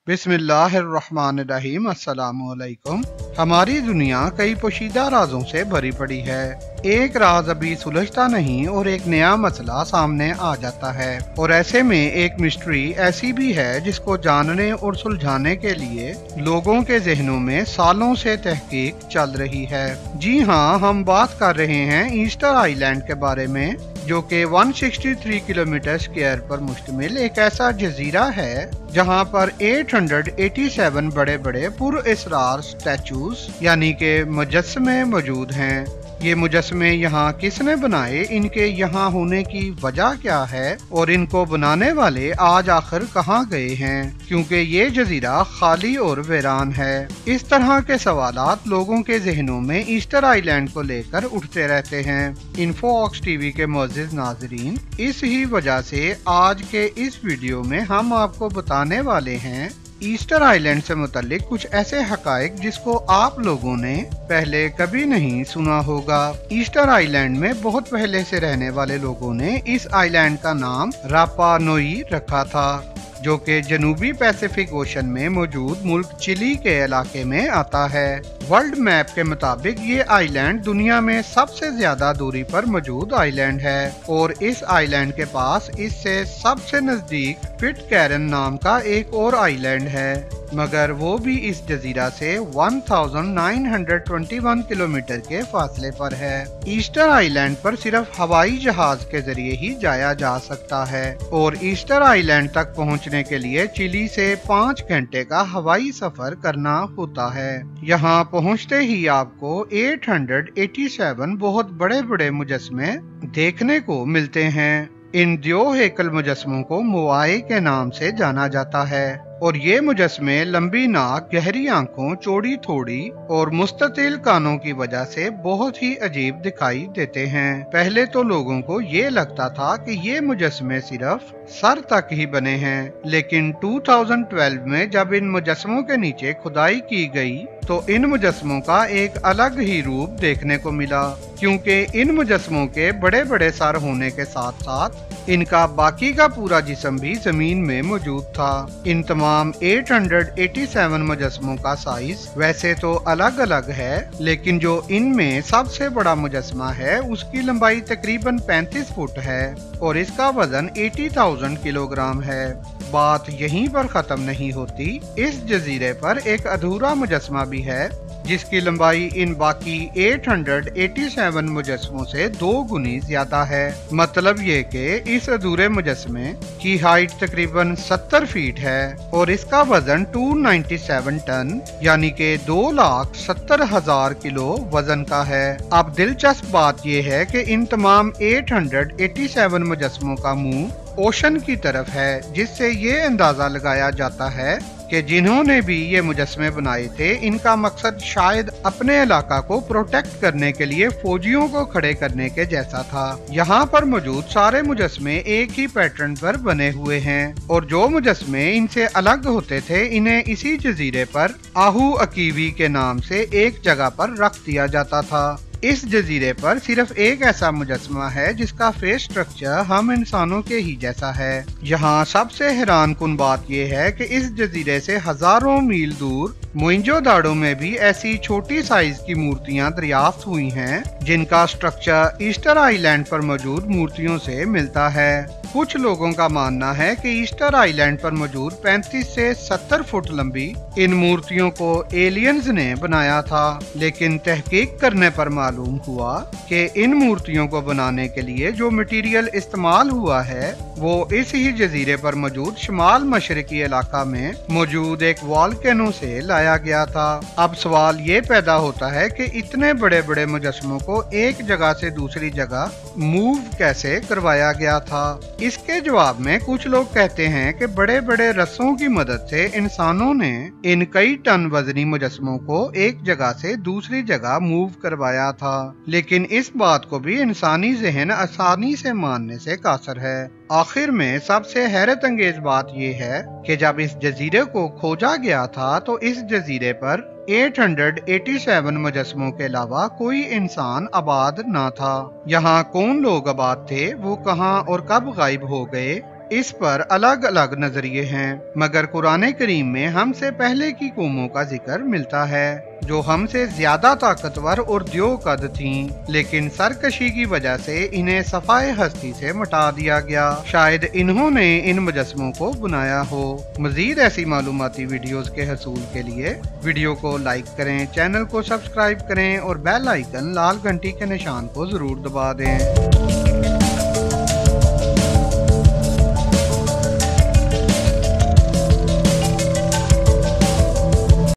बिस्मिल्लाहिर्रहमानिर्रहीम। अस्सलामुअलैकुम। हमारी दुनिया कई पोशीदा राजों से भरी पड़ी है। एक राज अभी सुलझता नहीं और एक नया मसला सामने आ जाता है, और ऐसे में एक मिस्ट्री ऐसी भी है जिसको जानने और सुलझाने के लिए लोगों के जहनों में सालों से तहकीक चल रही है। जी हाँ, हम बात कर रहे हैं ईस्टर आइलैंड के बारे में, जो कि 163 किलोमीटर स्क्वायर पर मुश्तमिल एक ऐसा जजीरा है जहां पर 887 बड़े बड़े पुरअसरार स्टैचूज यानी के मुजस्समे मौजूद हैं। ये मुजस्समे यहाँ किसने बनाए, इनके यहाँ होने की वजह क्या है और इनको बनाने वाले आज आखिर कहाँ गए हैं, क्योंकि ये जजीरा खाली और वीरान है। इस तरह के सवालात लोगों के जहनों में ईस्टर आइलैंड को लेकर उठते रहते हैं। इन्फोऑक्स टीवी के मुअज़्ज़िज़ नाज़रीन, इस ही वजह से आज के इस वीडियो में हम आपको बताने वाले हैं ईस्टर आइलैंड से मुतल्लिक कुछ ऐसे हकाइक जिसको आप लोगों ने पहले कभी नहीं सुना होगा। ईस्टर आइलैंड में बहुत पहले से रहने वाले लोगों ने इस आइलैंड का नाम रापा नोई रखा था, जो कि जनूबी पैसिफिक ओशन में मौजूद मुल्क चिली के इलाके में आता है। वर्ल्ड मैप के मुताबिक ये आइलैंड दुनिया में सबसे ज्यादा दूरी पर मौजूद आइलैंड है, और इस आइलैंड के पास इससे सबसे नजदीक पिटकैरन नाम का एक और आइलैंड है, मगर वो भी इस जजीरा से 1921 किलोमीटर के फासले पर है। ईस्टर आइलैंड पर सिर्फ हवाई जहाज के जरिए ही जाया जा सकता है, और ईस्टर आइलैंड तक पहुंचने के लिए चिली से 5 घंटे का हवाई सफर करना होता है। यहाँ पहुंचते ही आपको 887 बहुत बड़े बड़े मुजस्समे देखने को मिलते हैं। इन दो हेकल मुजस्समों को मोआए के नाम से जाना जाता है, और ये मुजस्समे लंबी नाक, गहरी आंखों, चौड़ी थोड़ी और मुस्ततिल कानों की वजह से बहुत ही अजीब दिखाई देते हैं। पहले तो लोगों को ये लगता था कि ये मुजस्समे सिर्फ सर तक ही बने हैं, लेकिन 2012 में जब इन मुजस्समों के नीचे खुदाई की गई तो इन मुजस्समों का एक अलग ही रूप देखने को मिला, क्योंकि इन मुजस्समों के बड़े बड़े सर होने के साथ साथ इनका बाकी का पूरा जिस्म भी जमीन में मौजूद था। इन तमाम 887 मुजस्समों का साइज वैसे तो अलग अलग है, लेकिन जो इनमें सबसे बड़ा मुजस्समा है उसकी लंबाई तकरीबन 35 फुट है और इसका वजन 80,000 किलोग्राम है। बात यहीं पर खत्म नहीं होती। इस जजीरे पर एक अधूरा मुजस्समा भी है जिसकी लंबाई इन बाकी 887 मुजस्समों से 2 गुनी ज्यादा है। मतलब ये कि इस अधूरे मुजस्समे की हाइट तकरीबन 70 फीट है और इसका वजन 297 टन यानी के 2,70,000 किलो वजन का है। अब दिलचस्प बात यह है कि इन तमाम 887 मुजस्समों का मुंह ओशन की तरफ है, जिससे ये अंदाजा लगाया जाता है कि जिन्होंने भी ये मुजस्समे बनाए थे इनका मकसद शायद अपने इलाका को प्रोटेक्ट करने के लिए फौजियों को खड़े करने के जैसा था। यहाँ पर मौजूद सारे मुजस्समे एक ही पैटर्न पर बने हुए हैं, और जो मुजस्समे इनसे अलग होते थे इन्हें इसी जजीरे पर आहू अकीवी के नाम से एक जगह पर रख दिया जाता था। इस जजीरे पर सिर्फ एक ऐसा मुजस्समा है जिसका फेस स्ट्रक्चर हम इंसानों के ही जैसा है। यहाँ सबसे हैरान कुन बात यह है कि इस जजीरे से हजारों मील दूर मोइंजोदाड़ो में भी ऐसी छोटी साइज की मूर्तियां दरियाफ्त हुई हैं जिनका स्ट्रक्चर ईस्टर आइलैंड पर मौजूद मूर्तियों से मिलता है। कुछ लोगों का मानना है कि ईस्टर आइलैंड पर मौजूद 35 से 70 फुट लंबी इन मूर्तियों को एलियंस ने बनाया था, लेकिन तहकीक करने पर मालूम हुआ कि इन मूर्तियों को बनाने के लिए जो मटेरियल इस्तेमाल हुआ है वो इस ही जजीरे पर मौजूद शुमाल मशरकी इलाका में मौजूद एक वॉल्केनो से लाया गया था। अब सवाल ये पैदा होता है कि इतने बड़े बड़े मुजस्समों को एक जगह से दूसरी जगह मूव कैसे करवाया गया था। इसके जवाब में कुछ लोग कहते हैं कि बड़े बड़े रस्सों की मदद से इंसानों ने इन कई टन वजनी मुजस्समों को एक जगह से दूसरी जगह मूव करवाया था, लेकिन इस बात को भी इंसानी जहन आसानी से मानने से कासर है। आखिर में सबसे हैरत अंगेज बात यह है कि जब इस जजीरे को खोजा गया था तो इस जजीरे पर 887 मुजस्समों के अलावा कोई इंसान आबाद ना था। यहाँ कौन लोग आबाद थे, वो कहाँ और कब गायब हो गए, इस पर अलग अलग नजरिए हैं, मगर कुरान करीम में हमसे पहले की कौमों का जिक्र मिलता है जो हमसे ज्यादा ताकतवर और द्यो कद थीं, लेकिन सरकशी की वजह से इन्हें सफाए हस्ती से मिटा दिया गया। शायद इन्होंने इन मुजस्मों को बनाया हो। मजीद ऐसी मालूमाती वीडियोस के हसूल के लिए वीडियो को लाइक करें, चैनल को सब्सक्राइब करें और बेल आइकन लाल घंटी के निशान को जरूर दबा दें।